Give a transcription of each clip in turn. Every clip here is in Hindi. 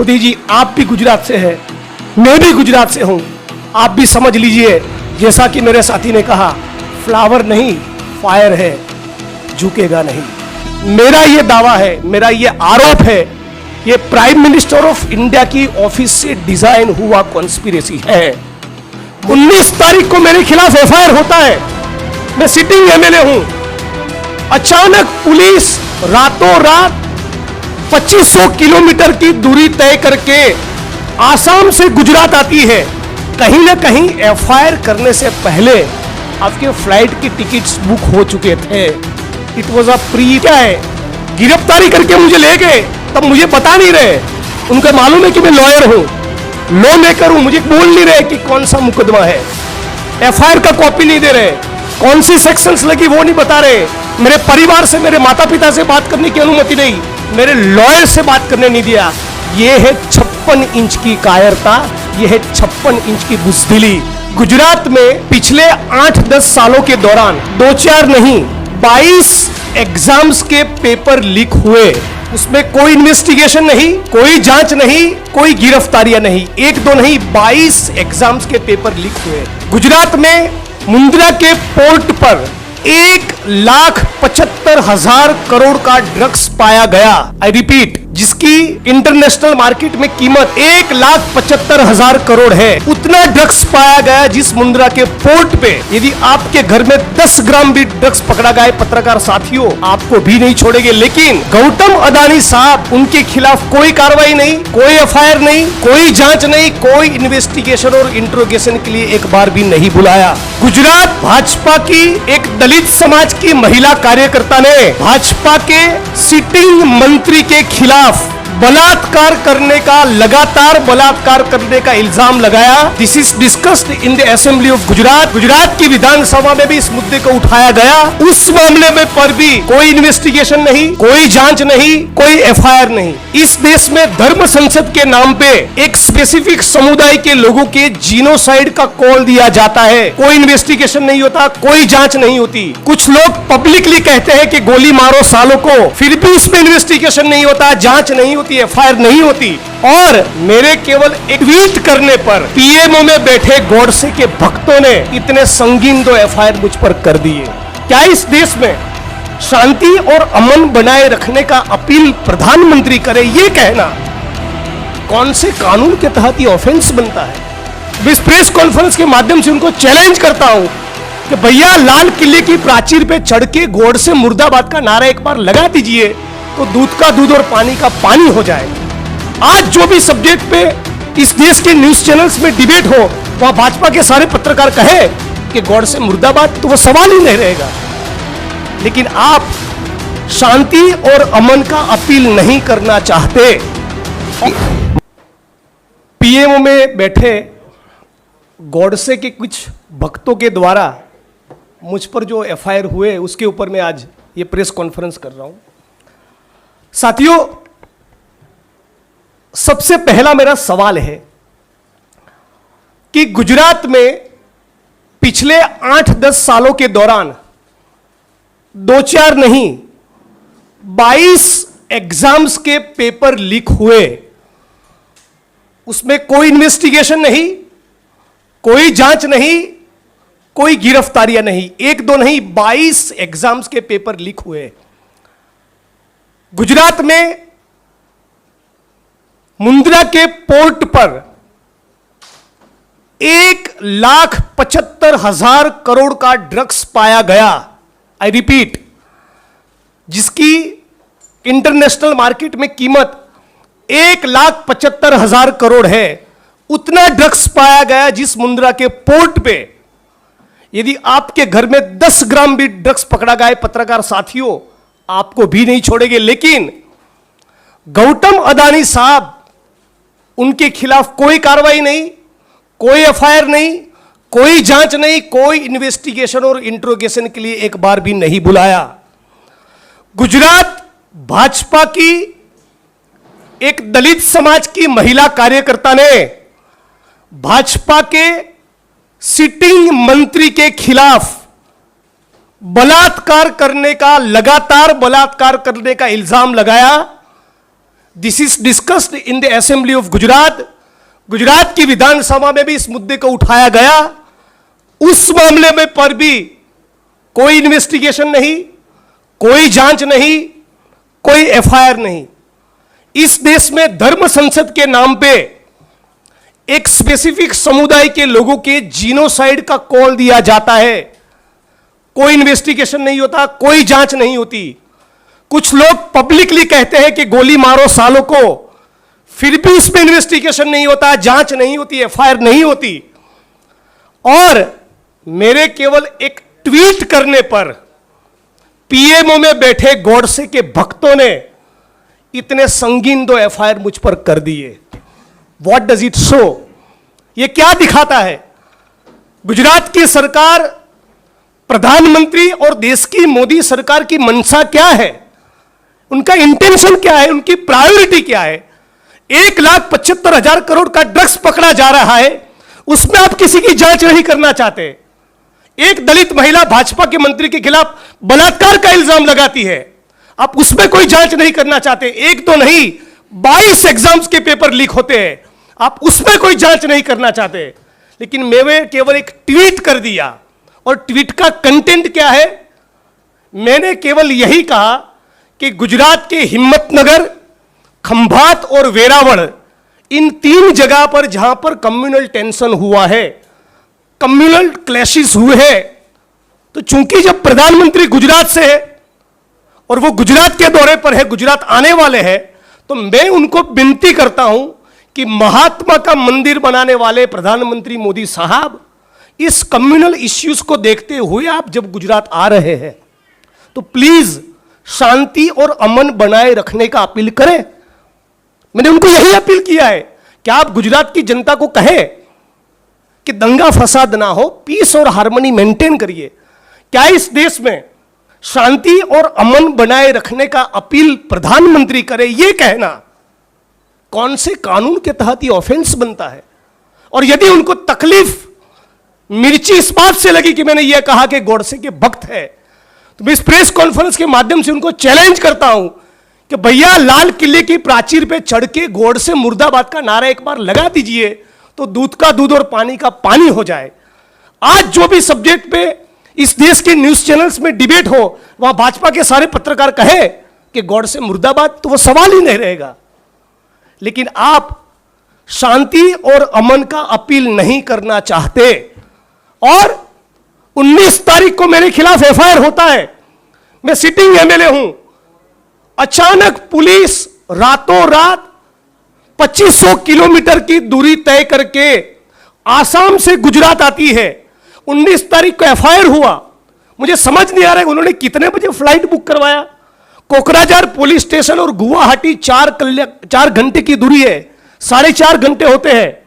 मोदी जी, आप भी गुजरात से हैं, मैं भी गुजरात से हूं। आप भी समझ लीजिए, जैसा कि मेरे साथी ने कहा, फ्लावर नहीं फायर है, झुकेगा नहीं। मेरा ये दावा है, मेरा ये आरोप है, ये प्राइम मिनिस्टर ऑफ इंडिया की ऑफिस से डिजाइन हुआ कॉन्स्पिरेसी है। 19 तारीख को मेरे खिलाफ एफआईआर होता है, मैं सिटिंग एमएलए हूं। अचानक पुलिस रातों रात 2500 किलोमीटर की दूरी तय करके आसाम से गुजरात आती है। कहीं ना कहीं एफआईआर करने से पहले आपके फ्लाइट की टिकट्स बुक हो चुके थे। इट वॉज अ प्री, क्या है, गिरफ्तारी करके मुझे ले गए, तब मुझे बता नहीं रहे। उनको मालूम है कि मैं लॉयर हूं, लॉ मेकर हूं, मुझे बोल नहीं रहे कि कौन सा मुकदमा है। एफआईआर का कॉपी नहीं दे रहे, कौन सी सेक्शंस लगी वो नहीं बता रहे। मेरे परिवार से, मेरे माता पिता से बात करने की अनुमति नहीं, मेरे लॉयर से बात करने नहीं दिया। ये है 56 इंच की कायरता, ये है 56 इंच की बुज़दिली। गुजरात में पिछले 8-10 सालों के दौरान 2-4 नहीं 22 एग्जाम्स के पेपर लीक हुए। उसमें कोई इन्वेस्टिगेशन नहीं, कोई जांच नहीं, कोई गिरफ्तारियां नहीं। 1-2 नहीं 22 एग्जाम्स के पेपर लीक हुए। गुजरात में मुंद्रा के पोर्ट पर 1,75,000 करोड़ का ड्रग्स पाया गया। आई रिपीट, जिसकी इंटरनेशनल मार्केट में कीमत 1,75,000 करोड़ है, उतना ड्रग्स पाया गया जिस मुंद्रा के पोर्ट पे। यदि आपके घर में 10 ग्राम भी ड्रग्स पकड़ा गया, पत्रकार साथियों, आपको भी नहीं छोड़ेंगे। लेकिन गौतम अदानी साहब, उनके खिलाफ कोई कार्रवाई नहीं, कोई एफआईआर नहीं, कोई जांच नहीं, कोई इन्वेस्टिगेशन और इंट्रोगेशन के लिए एक बार भी नहीं बुलाया। गुजरात भाजपा की एक दलित समाज की महिला कार्यकर्ता ने भाजपा के सिटिंग मंत्री के खिलाफ बलात्कार करने का, लगातार बलात्कार करने का इल्जाम लगाया। This is discussed in the assembly of Gujarat. Gujarat की विधानसभा में भी इस मुद्दे को उठाया गया। उस मामले में पर भी कोई इन्वेस्टिगेशन नहीं, कोई जांच नहीं, कोई एफआईआर नहीं। इस देश में धर्म संसद के नाम पे एक स्पेसिफिक समुदाय के लोगों के जीनोसाइड का कॉल दिया जाता है। कोई इन्वेस्टिगेशन नहीं होता, कोई जांच नहीं होती। कुछ लोग पब्लिकली कहते हैं कि गोली मारो सालों को, फिर भी उसमें इन्वेस्टिगेशन नहीं होता, जांच नहीं होती, एफआईआर नहीं होती। और मेरे केवल एक ट्वीट करने पर पीएमओ में बैठे गॉडसे के भक्तों ने इतने संगीन 2 एफआईआर मुझ पर कर दिए। क्या इस देश में शांति और अमन बनाए रखने का अपील प्रधानमंत्री करे, ये कहना कौन से कानून के तहत ये ऑफेंस बनता है? इस प्रेस कॉन्फ्रेंस के माध्यम से उनको चैलेंज करता हूं कि भैया, लाल किले की प्राचीर पे चढ़ के गॉडसे मुर्दाबाद का नारा एक बार लगा दीजिए, तो दूध का दूध और पानी का पानी हो जाएगा। आज जो भी सब्जेक्ट पे इस देश के न्यूज चैनल्स में डिबेट हो, वहां भाजपा के सारे पत्रकार कहे कि गॉडसे मुर्दाबाद, तो वो सवाल ही नहीं रहेगा। लेकिन आप शांति और अमन का अपील नहीं करना चाहते। पीएमओ में बैठे गॉडसे के कुछ भक्तों के द्वारा मुझ पर जो एफआईआर हुए, उसके ऊपर मैं आज ये प्रेस कॉन्फ्रेंस कर रहा हूं। साथियों, सबसे पहला मेरा सवाल है कि गुजरात में पिछले 8-10 सालों के दौरान 2-4 नहीं 22 एग्जाम्स के पेपर लीक हुए। उसमें कोई इन्वेस्टिगेशन नहीं, कोई जांच नहीं, कोई गिरफ्तारियां नहीं। 1-2 नहीं 22 एग्जाम्स के पेपर लीक हुए। गुजरात में मुंद्रा के पोर्ट पर 1,75,000 करोड़ का ड्रग्स पाया गया। आई रिपीट, जिसकी इंटरनेशनल मार्केट में कीमत 1,75,000 करोड़ है, उतना ड्रग्स पाया गया जिस मुंद्रा के पोर्ट पे। यदि आपके घर में 10 ग्राम भी ड्रग्स पकड़ा गया, पत्रकार साथियों, आपको भी नहीं छोड़ेंगे। लेकिन गौतम अदानी साहब, उनके खिलाफ कोई कार्रवाई नहीं, कोई एफआईआर नहीं, कोई जांच नहीं, कोई इन्वेस्टिगेशन और इंट्रोगेशन के लिए एक बार भी नहीं बुलाया। गुजरात भाजपा की एक दलित समाज की महिला कार्यकर्ता ने भाजपा के सिटिंग मंत्री के खिलाफ बलात्कार करने का, लगातार बलात्कार करने का इल्जाम लगाया। This is discussed in the assembly of Gujarat. Gujarat की विधानसभा में भी इस मुद्दे को उठाया गया। उस मामले में पर भी कोई इन्वेस्टिगेशन नहीं, कोई जांच नहीं, कोई एफआईआर नहीं। इस देश में धर्म संसद के नाम पे एक स्पेसिफिक समुदाय के लोगों के जीनोसाइड का कॉल दिया जाता है, कोई इन्वेस्टिगेशन नहीं होता, कोई जांच नहीं होती। कुछ लोग पब्लिकली कहते हैं कि गोली मारो सालों को, फिर भी उसमें इन्वेस्टिगेशन नहीं होता, जांच नहीं होती, एफआईआर नहीं होती। और मेरे केवल एक ट्वीट करने पर पीएमओ में बैठे गॉडसे के भक्तों ने इतने संगीन 2 एफआईआर मुझ पर कर दिए। What does it show? ये क्या दिखाता है? गुजरात की सरकार, प्रधानमंत्री और देश की मोदी सरकार की मंशा क्या है, उनका इंटेंशन क्या है, उनकी प्रायोरिटी क्या है। 1,75,000 करोड़ का ड्रग्स पकड़ा जा रहा है, उसमें आप किसी की जांच नहीं करना चाहते। एक दलित महिला भाजपा के मंत्री के खिलाफ बलात्कार का इल्जाम लगाती है, आप उसमें कोई जांच नहीं करना चाहते। एक तो नहीं, 22 एग्जाम्स के पेपर लीक होते हैं, आप उसमें कोई जांच नहीं करना चाहते। लेकिन मैंने केवल एक ट्वीट कर दिया, और ट्वीट का कंटेंट क्या है? मैंने केवल यही कहा कि गुजरात के हिम्मतनगर, खंभात और वेरावल, इन 3 जगह पर जहां पर कम्युनल टेंशन हुआ है, कम्युनल क्लैशेस हुए हैं, तो चूंकि जब प्रधानमंत्री गुजरात से है और वो गुजरात के दौरे पर है, गुजरात आने वाले हैं, तो मैं उनको विनती करता हूं कि महात्मा का मंदिर बनाने वाले प्रधानमंत्री मोदी साहब, इस कम्युनल इश्यूज को देखते हुए आप जब गुजरात आ रहे हैं तो प्लीज शांति और अमन बनाए रखने का अपील करें। मैंने उनको यही अपील किया है कि आप गुजरात की जनता को कहें कि दंगा फसाद ना हो, पीस और हार्मनी मेंटेन करिए। क्या इस देश में शांति और अमन बनाए रखने का अपील प्रधानमंत्री करे? ये कहना कौन से कानून के तहत ये ऑफेंस बनता है? और यदि उनको तकलीफ, मिर्ची इस बात से लगी कि मैंने ये कहा कि गॉडसे के भक्त है, तो मैं इस प्रेस कॉन्फ्रेंस के माध्यम से उनको चैलेंज करता हूं कि भैया लाल किले की प्राचीर पे चढ़ के गॉडसे मुर्दाबाद का नारा एक बार लगा दीजिए, तो दूध का दूध और पानी का पानी हो जाए। आज जो भी सब्जेक्ट पे इस देश के न्यूज चैनल्स में डिबेट हो, वहां भाजपा के सारे पत्रकार कहे कि गॉडसे मुर्दाबाद, तो वो सवाल ही नहीं रहेगा। लेकिन आप शांति और अमन का अपील नहीं करना चाहते, और 19 तारीख को मेरे खिलाफ एफआईआर होता है, मैं सिटिंग एमएलए हूं। अचानक पुलिस रातों रात 2500 किलोमीटर की दूरी तय करके आसाम से गुजरात आती है। 19 तारीख को एफआईआर हुआ, मुझे समझ नहीं आ रहा है उन्होंने कितने बजे फ्लाइट बुक करवाया। कोकराझार पुलिस स्टेशन और गुवाहाटी 4 घंटे की दूरी है, 4.5 घंटे होते हैं।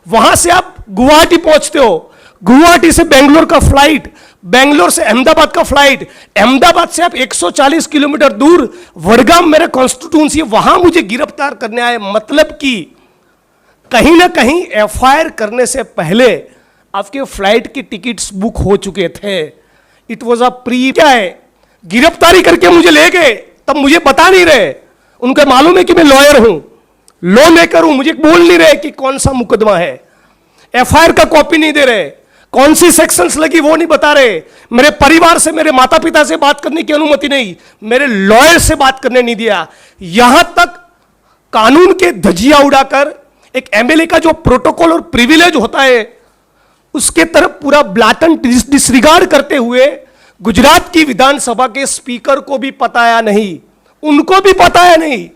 वहां से आप गुवाहाटी पहुंचते हो, गुवाहाटी से बेंगलोर का फ्लाइट, बेंगलोर से अहमदाबाद का फ्लाइट, अहमदाबाद से आप 140 किलोमीटर दूर वडगाम मेरे कॉन्स्टिट्यूंसी, वहां मुझे गिरफ्तार करने आए। मतलब कि कहीं ना कहीं एफआईआर करने से पहले आपके फ्लाइट की टिकट्स बुक हो चुके थे। इट वॉज अ प्री, क्या है, गिरफ्तारी करके मुझे ले गए, तब मुझे बता नहीं रहे। उनको मालूम है कि मैं लॉयर हूं, लॉ मेकर हूं, मुझे बोल नहीं रहे कि कौन सा मुकदमा है। एफआईआर का कॉपी नहीं दे रहे, कौन सी सेक्शंस लगी वो नहीं बता रहे। मेरे परिवार से, मेरे माता पिता से बात करने की अनुमति नहीं, मेरे लॉयर से बात करने नहीं दिया। यहां तक कानून के धजिया उड़ाकर एक एमएलए का जो प्रोटोकॉल और प्रिविलेज होता है उसके तरफ पूरा ब्लैटेंट डिसरिगार्ड करते हुए गुजरात की विधानसभा के स्पीकर को भी बताया नहीं, उनको भी बताया नहीं,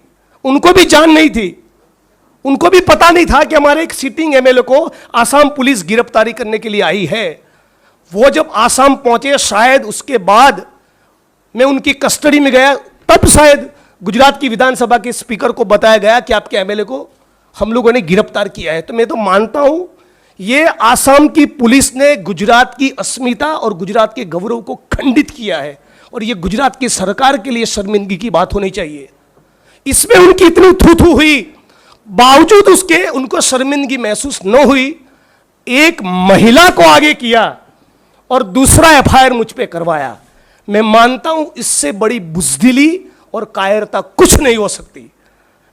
उनको भी जान नहीं थी, उनको भी पता नहीं था कि हमारे एक सिटिंग एमएलए को आसाम पुलिस गिरफ्तारी करने के लिए आई है। वो जब आसाम पहुंचे, शायद उसके बाद मैं उनकी कस्टडी में गया, तब शायद गुजरात की विधानसभा के स्पीकर को बताया गया कि आपके एमएलए को हम लोगों ने गिरफ्तार किया है। तो मैं तो मानता हूं ये आसाम की पुलिस ने गुजरात की अस्मिता और गुजरात के गौरव को खंडित किया है, और ये गुजरात की सरकार के लिए शर्मिंदगी की बात होनी चाहिए। इसमें उनकी इतनी थू हुई, बावजूद उसके उनको शर्मिंदगी महसूस न हुई। एक महिला को आगे किया और दूसरा एफआईआर मुझ पे करवाया। मैं मानता हूं इससे बड़ी बुजदिली और कायरता कुछ नहीं हो सकती।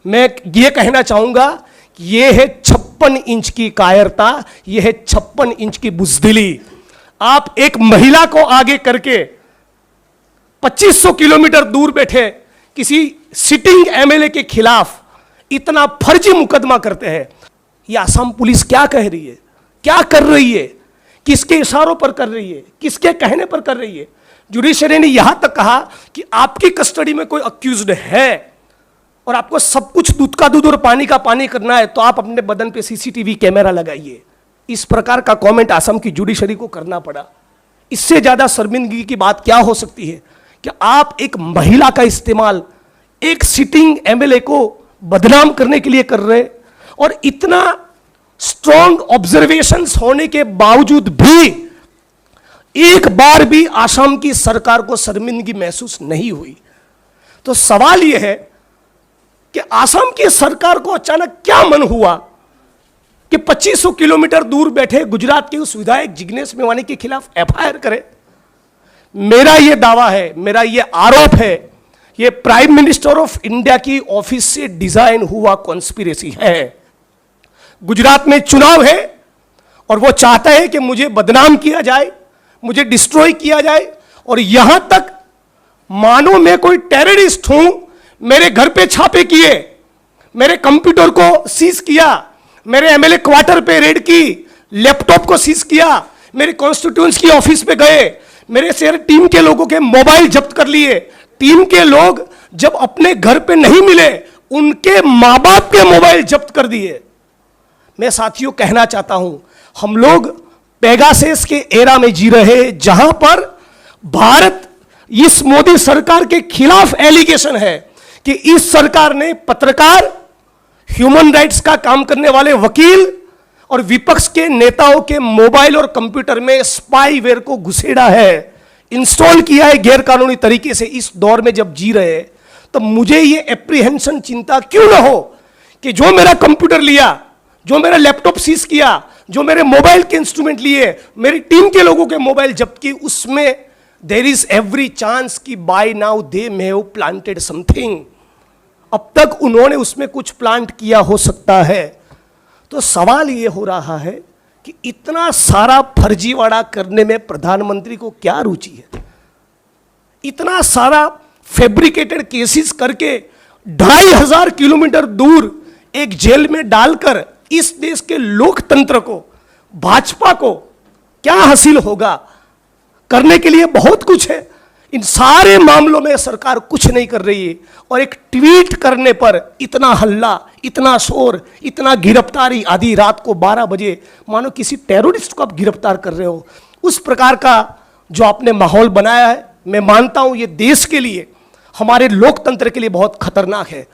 मैं ये कहना चाहूंगा कि ये है 56 इंच की कायरता, ये है 56 इंच की बुज़दिली। आप एक महिला को आगे करके 2500 किलोमीटर दूर बैठे किसी सिटिंग एमएलए के खिलाफ इतना फर्जी मुकदमा करते हैं। ये असम पुलिस क्या कह रही है, क्या कर रही है, किसके इशारों पर कर रही है, किसके कहने पर कर रही है? जुडिशरी ने यहां तक कहा कि आपकी कस्टडी में कोई अक्यूज्ड है और आपको सब कुछ दूध का दूध और पानी का पानी करना है तो आप अपने बदन पे सीसीटीवी कैमरा लगाइए। इस प्रकार का कमेंट असम की जुडिशरी को करना पड़ा। इससे ज्यादा शर्मिंदगी की बात क्या हो सकती है कि आप एक महिला का इस्तेमाल एक सिटिंग एमएलए को बदनाम करने के लिए कर रहे, और इतना स्ट्रॉन्ग ऑब्जर्वेशंस होने के बावजूद भी एक बार भी असम की सरकार को शर्मिंदगी महसूस नहीं हुई। तो सवाल यह है कि असम की सरकार को अचानक क्या मन हुआ कि 2500 किलोमीटर दूर बैठे गुजरात के उस विधायक जिग्नेश मेवानी के खिलाफ एफआईआर करे। मेरा यह दावा है, मेरा यह आरोप है, यह प्राइम मिनिस्टर ऑफ इंडिया की ऑफिस से डिजाइन हुआ कॉन्स्पिरेसी है। गुजरात में चुनाव है और वो चाहता है कि मुझे बदनाम किया जाए, मुझे डिस्ट्रॉय किया जाए, और यहां तक मानो मैं कोई टेररिस्ट हूं। मेरे घर पे छापे किए, मेरे कंप्यूटर को सीज किया, मेरे एमएलए क्वार्टर पे रेड की, लैपटॉप को सीज किया, मेरे कॉन्स्टिट्यूएंसी की ऑफिस पे गए, मेरे शेयर टीम के लोगों के मोबाइल जब्त कर लिए। टीम के लोग जब अपने घर पे नहीं मिले, उनके मां बाप के मोबाइल जब्त कर दिए। मैं साथियों कहना चाहता हूं, हम लोग पेगासस के एरा में जी रहे जहां पर भारत इस मोदी सरकार के खिलाफ एलिगेशन है कि इस सरकार ने पत्रकार, ह्यूमन राइट्स का काम करने वाले वकील और विपक्ष के नेताओं के मोबाइल और कंप्यूटर में स्पाईवेयर को घुसेड़ा है, इंस्टॉल किया है गैरकानूनी तरीके से। इस दौर में जब जी रहे तो मुझे ये एप्रीहेंशन, चिंता क्यों ना हो कि जो मेरा कंप्यूटर लिया, जो मेरा लैपटॉप सीज किया, जो मेरे मोबाइल के इंस्ट्रूमेंट लिए, मेरी टीम के लोगों के मोबाइल जब्त किए, उसमें देयर इज एवरी चांस कि by now they may have planted something. अब तक उन्होंने उसमें कुछ प्लांट किया हो सकता है। तो सवाल यह हो रहा है कि इतना सारा फर्जीवाड़ा करने में प्रधानमंत्री को क्या रुचि है? इतना सारा फैब्रिकेटेड केसेस करके 2500 किलोमीटर दूर एक जेल में डालकर इस देश के लोकतंत्र को, भाजपा को क्या हासिल होगा? करने के लिए बहुत कुछ है। इन सारे मामलों में सरकार कुछ नहीं कर रही है, और एक ट्वीट करने पर इतना हल्ला, इतना शोर, इतना गिरफ्तारी, आधी रात को 12 बजे मानो किसी टेररिस्ट को आप गिरफ्तार कर रहे हो। उस प्रकार का जो आपने माहौल बनाया है, मैं मानता हूं ये देश के लिए, हमारे लोकतंत्र के लिए बहुत खतरनाक है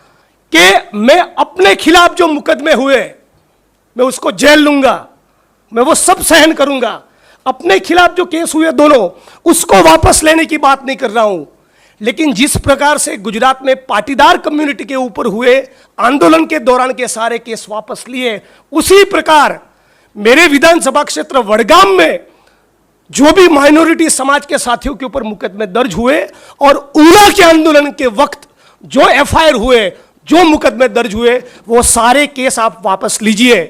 कि मैं अपने खिलाफ जो मुकदमे हुए मैं उसको जेल लूंगा, मैं वो सब सहन करूंगा। अपने खिलाफ जो केस हुए दोनों, उसको वापस लेने की बात नहीं कर रहा हूं। लेकिन जिस प्रकार से गुजरात में पाटीदार कम्युनिटी के ऊपर हुए आंदोलन के दौरान के सारे केस वापस लिए, उसी प्रकार मेरे विधानसभा क्षेत्र वडगाम में जो भी माइनॉरिटी समाज के साथियों के ऊपर मुकदमे दर्ज हुए और उना के आंदोलन के वक्त जो एफआईआर हुए, जो मुकदमे दर्ज हुए, वो सारे केस आप वापस लीजिए।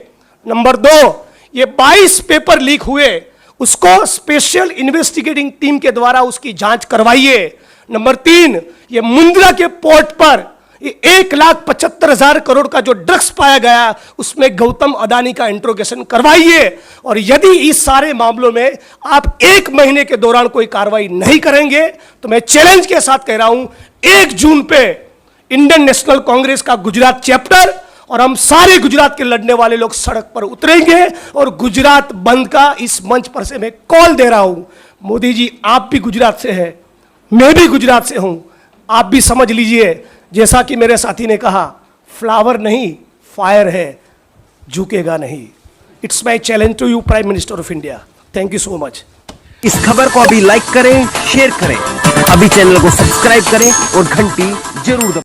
नंबर 2, ये 22 पेपर लीक हुए, उसको स्पेशल इन्वेस्टिगेटिंग टीम के द्वारा उसकी जांच करवाइए। नंबर 3, ये मुंद्रा के पोर्ट पर 1,75,000 करोड़ का जो ड्रग्स पाया गया, उसमें गौतम अडानी का इंट्रोगेशन करवाइए। और यदि इस सारे मामलों में आप 1 महीने के दौरान कोई कार्रवाई नहीं करेंगे तो मैं चैलेंज के साथ कह रहा हूं, 1 जून पे इंडियन नेशनल कांग्रेस का गुजरात चैप्टर और हम सारे गुजरात के लड़ने वाले लोग सड़क पर उतरेंगे और गुजरात बंद का इस मंच पर से मैं कॉल दे रहा हूं। मोदी जी, आप भी गुजरात से हैं, मैं भी गुजरात से हूं, आप भी समझ लीजिए, जैसा कि मेरे साथी ने कहा, फ्लावर नहीं फायर है, झुकेगा नहीं। It's my challenge to you prime minister of India. Thank you so much. इस खबर को अभी लाइक करें, शेयर करें, अभी चैनल को सब्सक्राइब करें और घंटी जरूर दबाएं।